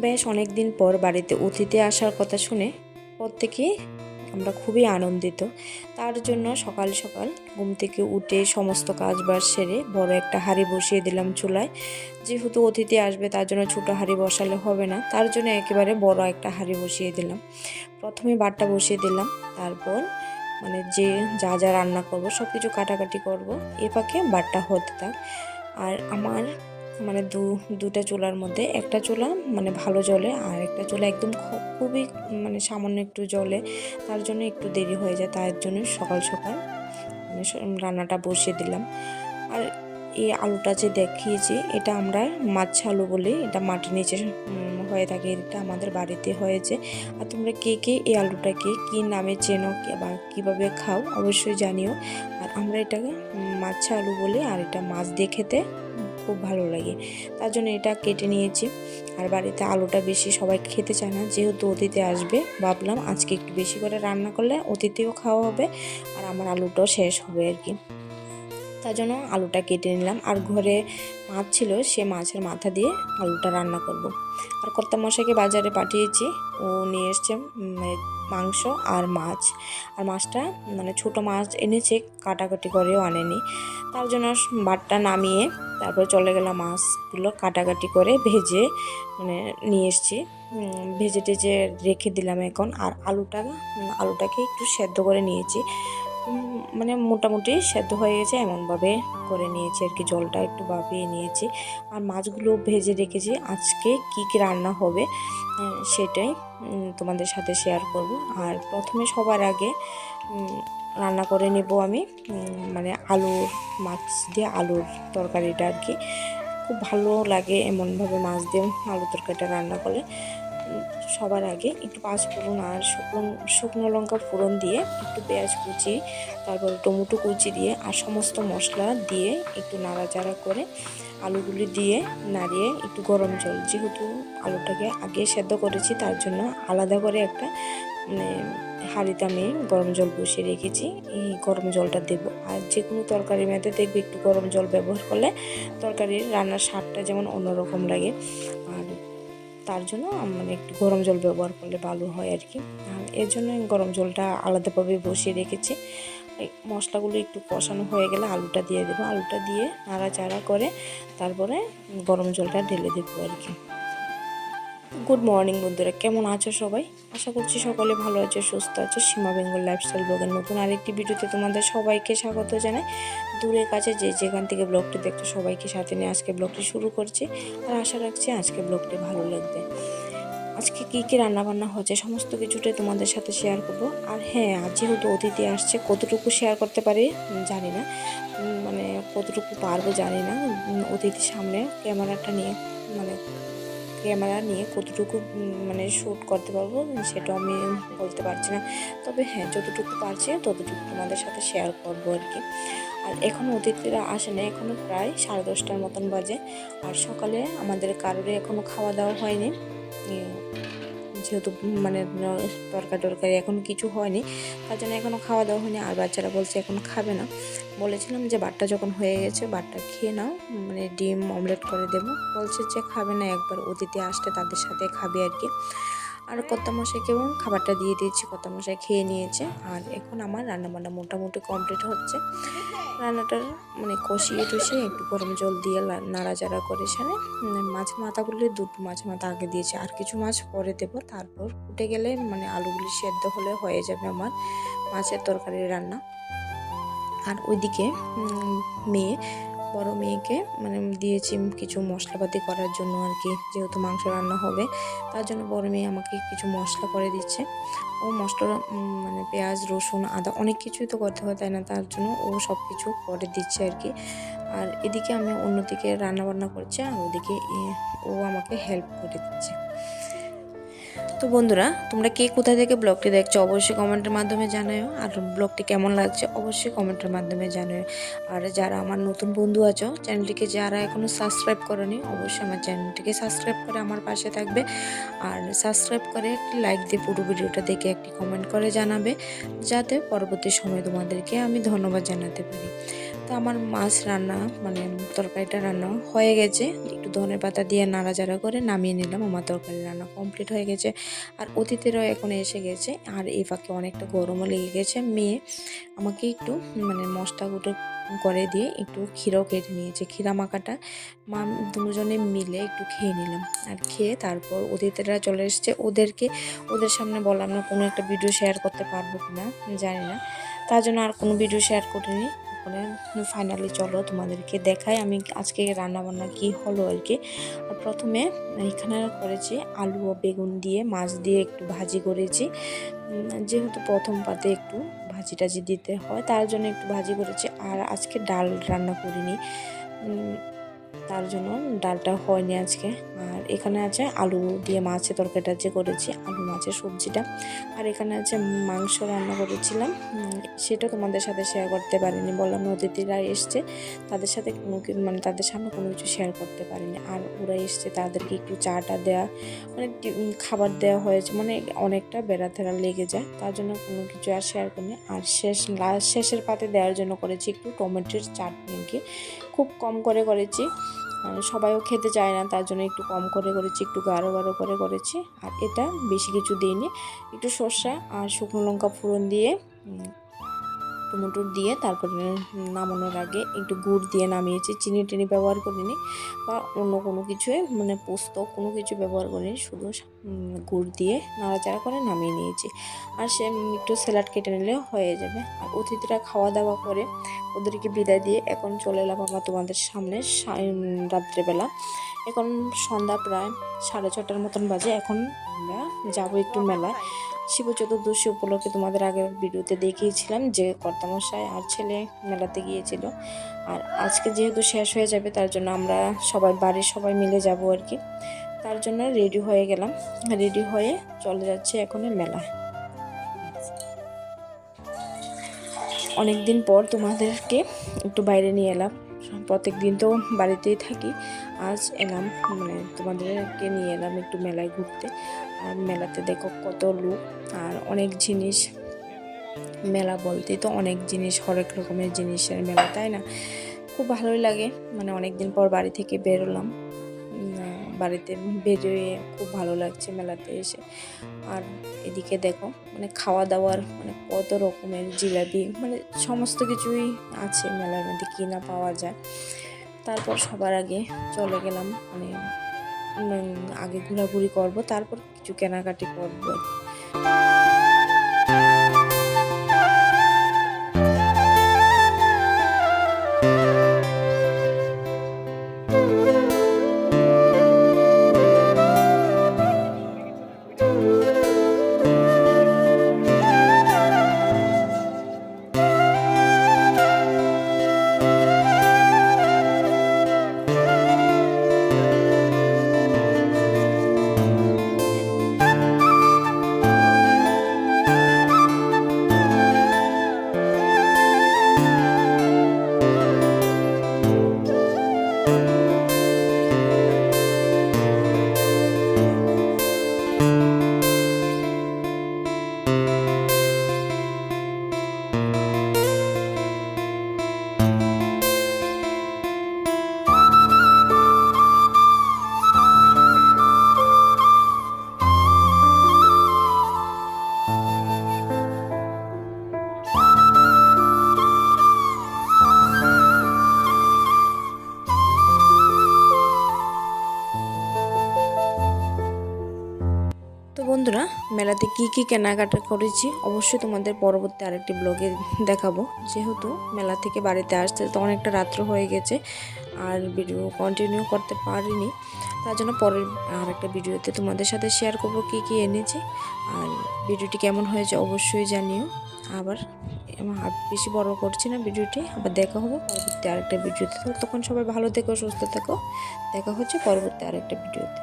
বেশ অনেক দিন পর বাড়িতে অতিথি আসার কথা শুনে প্রত্যেকেই আমরা খুবই আনন্দিত। তার জন্য সকাল সকাল ঘুম থেকে উঠে সমস্ত কাজবাজ সেরে বড় একটা হাঁড়ি বসিয়ে দিলাম চুলায়। যেহেতু অতিথি আসবে তার জন্য ছোটো হাঁড়ি বসালে হবে না, তার জন্য একেবারে বড় একটা হাঁড়ি বসিয়ে দিলাম। প্রথমে ভাতটা বসিয়ে দিলাম, তারপর যে যা যা রান্না করব সব কিছু কাটাকাটি করব, এ ফাঁকে ভাতটা হতে থাক। আর আমার দুটা চুলার মধ্যে একটা চুলা ভালো জ্বলে, আর একটা চুলা একদম খুবই সামান্য একটু জ্বলে, তার জন্য একটু দেরি হয়ে যায়। তার জন্য সকাল সকাল রান্নাটা বসিয়ে দিলাম। আর এই আলুটা যে দেখিয়েছি এটা আমরা মাছ আলু বলি, এটা মাটির নিচে হয়ে থাকে, এটা আমাদের বাড়িতে হয়েছে। আর তোমরা কে কে এই আলুটাকে কী নামে চেনো বা কীভাবে খাও অবশ্যই জানিও। আর আমরা এটাকে মাছ আলু বলি, আর এটা মাছ দিয়ে খেতে খুব ভালো লাগে, তার জন্য এটা কেটে নিয়েছি। আর বাড়িতে আলুটা বেশি সবাই খেতে চায় না, যেহেতু অতিথি আসবে ভাবলাম আজকে একটু বেশি করে রান্না করলে অতিথিও খাওয়া হবে আর আমার আলুটাও শেষ হবে আর কি। তার জন্য আলুটা কেটে নিলাম। আর ঘরে মাছ ছিল, সে মাছের মাথা দিয়ে আলুটা রান্না করব। আর কর্তামশাইকে বাজারে পাঠিয়েছি, ও নিয়ে এসছে মাংস আর মাছ। আর মাছটা ছোটো মাছ এনেছে, কাটাকাটি করেও আনেনি। তার জন্য ভাতটা নামিয়ে তারপর চলে গেলাম মাছগুলো কাটাকাটি করে ভেজে নিয়ে এসছি। ভেজে টেজে রেখে দিলাম এখন। আর আলুটাকে একটু সেদ্ধ করে নিয়েছি, মোটামুটি সেদ্ধ হয়ে গেছে এমনভাবে করে নিয়েছি আর কি, জলটা একটু ভাপিয়ে নিয়েছি। আর মাছগুলো ভেজে রেখেছি, আজকে কি কি রান্না হবে সেটাই তোমাদের সাথে শেয়ার করব। আর প্রথমে সবার আগে রান্না করে নেব আমি আলুর মাছ দিয়ে আলুর তরকারিটা আর কি। খুব ভালো লাগে এমনভাবে মাছ দিয়ে আলু তরকারিটা রান্না করলে। সবার আগে একটু পাঁচফোড়ন আর শুকনো লঙ্কা ফোড়ন দিয়ে একটু পেঁয়াজ কুচি, তারপর টমেটো কুচি দিয়ে আর সমস্ত মশলা দিয়ে একটু নাড়াচাড়া করে আলুগুলি দিয়ে নাড়িয়ে একটু গরম জল, যেহেতু আলুটাকে আগে সেদ্ধ করেছি তার জন্য আলাদা করে একটা হাঁড়িতে আমি গরম জল বসিয়ে রেখেছি, এই গরম জলটা দেবো। আর যে কোনো তরকারির মধ্যে দেখবে একটু গরম জল ব্যবহার করলে তরকারির রান্নার স্বাদটা যেমন অন্যরকম লাগে। আর তার জন্য একটু গরম জল ব্যবহার করলে ভালো হয় আর কি। আর এর জন্য গরম জলটা আলাদাভাবে বসিয়ে রেখেছি। মশলাগুলো একটু কষানো হয়ে গেলে আলুটা দিয়ে দেবো, আলুটা দিয়ে নাড়াচাড়া করে তারপরে গরম জলটা ঢেলে দেবো আর কি। গুড মর্নিং বন্ধুরা, কেমন আছো সবাই? আশা করছি সকলে ভালো আছো, সুস্থ আছো। সীমা বেঙ্গল লাইফস্টাইল ব্লগের নতুন আরেকটি ভিডিওতে তোমাদের সবাইকে স্বাগত জানাই। দূরের কাছে যে যেখান থেকে ব্লগটি দেখছো সবাইকে সাথে নিয়ে আজকে ব্লগটি শুরু করছি। আর আশা রাখছি আজকে ব্লগটি ভালো লাগবে। আজকে কী কী রান্নাবান্না হচ্ছে সমস্ত কিছুটাই তোমাদের সাথে শেয়ার করবো। আর হ্যাঁ, আজ যেহেতু অতিথি আসছে কতটুকু শেয়ার করতে পারি জানি না, কতটুকু পারবো জানি না। অতিথির সামনে ক্যামেরা নিয়ে কতটুকু শ্যুট করতে পারবো সেটাও আমি বলতে পারছি না। তবে হ্যাঁ, যতটুকু পারছি ততটুকু তোমাদের সাথে শেয়ার করবো আর কি। আর এখনও অতিথিরা আসে না, এখনও প্রায় 10:30 মতন বাজে। আর সকালে আমাদের কারোরই এখনও খাওয়া দাওয়া হয়নি, যেহেতু তরকারি এখন কিছু হয়নি, তার জন্য এখনও খাওয়া দাওয়া হয়নি। আর বাচ্চারা বলছে এখন খাবে না। বলেছিলাম যে ভাতটা যখন হয়ে গেছে ভাতটা খেয়ে নাও, ডিম অমলেট করে দেবো। বলছে যে খাবে না, একবার অতিথি আসতে তাদের সাথে খাবে আর কি। আর কর্তামশাইকেও খাবারটা দিয়ে দিয়েছি, কর্তামশাই খেয়ে নিয়েছে। আর এখন আমার রান্নাবান্না মোটামুটি কমপ্লিট হচ্ছে। রান্নাটার কষিয়ে টষিয়ে একটু গরম জল দিয়ে নাড়াচাড়া করে সারে মাছের মাথাগুলি দুটো মাছের মাথা আগে দিয়েছি, আর কিছু মাছ পরে দেবো। তারপর ফুটে গেলে আলুগুলি সেদ্ধ হলে হয়ে যাবে আমার মাছের তরকারির রান্না। আর ওইদিকে বড় মেয়েকে দিয়েছি কিছু মশলাপাতি করার জন্য আর কি, যেহেতু মাংস রান্না হবে তার জন্য বড় মেয়ে আমাকে কিছু মশলা করে দিচ্ছে। ও মশলা পেঁয়াজ রসুন আদা অনেক কিছুই তো করতে হয় তাই না, তার জন্য ও সব কিছু করে দিচ্ছে আর কি। আর এদিকে আমি অন্যদিকে রান্নাবান্না করছি, আর ওদিকে ও আমাকে হেল্প করে দিচ্ছে। তো বন্ধুরা, তোমরা কে কোথা থেকে ব্লগটি দেখছো অবশ্যই কমেন্টের মাধ্যমে জানাও। আর ব্লগটি কেমন লাগছে অবশ্যই কমেন্টের মাধ্যমে জানাও। আর যারা আমার নতুন বন্ধু আছো, চ্যানেলটিকে যারা এখনও সাবস্ক্রাইব করোনি অবশ্যই আমার চ্যানেলটিকে সাবস্ক্রাইব করে আমার পাশে থাকবে। আর সাবস্ক্রাইব করে একটি লাইক দিয়ে পুরো ভিডিওটা দেখে একটি কমেন্ট করে জানাবে, যাতে পরবর্তী সময় তোমাদেরকে আমি ধন্যবাদ জানাতে পারি। তো আমার মাছ রান্না মানে তরকারিটা রান্না হয়ে গেছে, একটু ধনেপাতা দিয়ে নাড়াচাড়া করে নামিয়ে নিলাম। আমার তরকারি রান্না কমপ্লিট হয়ে গেছে। আর অতিথিরাও এখন এসে গেছে। আর এই ফাঁকে অনেকটা গরমও লেগে গেছে। মেয়ে আমাকে একটু মানে মশলা গুঁড়ো করে দিয়ে একটু ক্ষীরাও কেটে নিয়েছে। ক্ষীরা মাখাটা মা দুজনে মিলে একটু খেয়ে নিলাম। আর খেয়ে তারপর অতিথিরা চলে এসছে। ওদের সামনে বললাম না কোনো একটা ভিডিও শেয়ার করতে পারবো কিনা জানি না, তার জন্য আর কোনো ভিডিও শেয়ার করিনি। ওখানে ফাইনালি চলো তোমাদেরকে দেখাই আমি আজকে রান্নাবান্না কি হলো আর কি। আর প্রথমে এখানে করেছি আলু ও বেগুন দিয়ে মাছ দিয়ে একটু ভাজি করেছি। যেহেতু প্রথম পাতে একটু ভাজি টাজি দিতে হয়, তার জন্য একটু ভাজি করেছি। আর আজকে ডাল রান্না করিনি, তার জন্য ডালটা হয়নি আজকে। আর এখানে আছে আলু দিয়ে মাছের তরকারিটা যে করেছি, আলু মাছের সবজিটা। আর এখানে আছে মাংস রান্না করেছিলাম, সেটা তোমাদের সাথে শেয়ার করতে পারিনি। বললাম অতিথিরা এসছে, তাদের সাথে মানে তাদের সামনে কোনো কিছু শেয়ার করতে পারিনি। আর ওরা এসছে, তাদেরকে একটু চাটা দেওয়া মানে খাবার দেওয়া হয়েছে, মানে অনেকটা বেড়াতেরা লেগে যায়, তার জন্য কোনো কিছু আর শেয়ার করিনি। আর শেষের পাতে দেওয়ার জন্য করেছি একটু টমেটোর চাটনি আর কি, খুব কম করে করেছি। সবাইও খেতে চায় না, তার জন্য একটু কম করে করেছি, একটু গাঢ় গাঢ় করে করেছি। আর এটা বেশি কিছু দিইনি, একটু সর্ষে আর শুকনো লঙ্কা ফোড়ন দিয়ে টমেটো দিয়ে তারপরে নামানোর আগে একটু গুড় দিয়ে নামিয়েছি। চিনি টিনি ব্যবহার করিনি বা অন্য কোনো কিছুই মানে পোস্ত কোনো কিছু ব্যবহার করিনি, শুধু গুড় দিয়ে নাড়াচাড়া করে নামিয়ে নিয়েছি। আর সে একটু স্যালাড কেটে নিলে হয়ে যাবে। আর অতিথিরা খাওয়া দাওয়া করে ওদেরকে বিদায় দিয়ে এখন চলে এলাম আমরা তোমাদের সামনে রাত্রেবেলা। এখন সন্ধ্যা প্রায় 6:30 মতন বাজে। এখন আমরা যাবো একটু মেলায়। শিব চতুর্দশী উপলক্ষে তোমাদের আগের ভিডিওতে দেখিয়েছিলাম যে কর্তামশাই আর ছেলে মেলাতে গিয়েছিল। আর আজকে যেহেতু শেষ হয়ে যাবে, তার জন্য আমরা বাড়ির সবাই মিলে যাব আর কি। তার জন্য রেডি হয়ে গেলাম, রেডি হয়ে চলে যাচ্ছে এখন মেলায়। অনেক দিন পর তোমাদেরকে একটু বাইরে নিয়ে এলাম। প্রত্যেক দিন তো বাড়িতেই থাকি, আজ এলাম মানে তোমাদেরকে নিয়ে এলাম একটু মেলায় ঘুরতে। আর মেলাতে দেখো কত লোক আর অনেক জিনিস। মেলা বলতেই তো অনেক জিনিস, হরেক রকমের জিনিসের মেলা, তাই না? খুব ভালোই লাগে, মানে অনেক দিন পর বাড়ি থেকে বেরোলাম, বাড়িতে বেরিয়ে খুব ভালো লাগছে মেলাতে এসে। আর এদিকে দেখো মানে খাওয়া দাওয়ার মানে কত রকমের জিলাপি, মানে সমস্ত কিছুই আছে মেলার মধ্যে, কিনা পাওয়া যায়। তারপর সবার আগে চলে গেলাম, মানে আগে ঘোরাঘুরি করব, তারপর কিছু কেনাকাটি করবো। তো বন্ধুরা, মেলাতে কি কি কেনাকাটা করেছি অবশ্যই তোমাদের পরবর্তী আরেকটি ব্লগে দেখাবো। যেহেতু মেলা থেকে বাড়িতে আসতে তো অনেকটা রাত্র হয়ে গেছে, আর ভিডিও কন্টিনিউ করতে পারিনি, তার জন্য পরের আরেকটা ভিডিওতে তোমাদের সাথে শেয়ার করবো কি কি এনেছি। আর ভিডিওটি কেমন হয়েছে অবশ্যই জানিও। আবার বেশি বড় করছি না ভিডিওটি, আবার দেখা হবে পরবর্তী আরেকটা ভিডিওতে। তখন সবাই ভালো থেকো, সুস্থ থেকো, দেখা হচ্ছে পরবর্তী আরেকটা ভিডিওতে।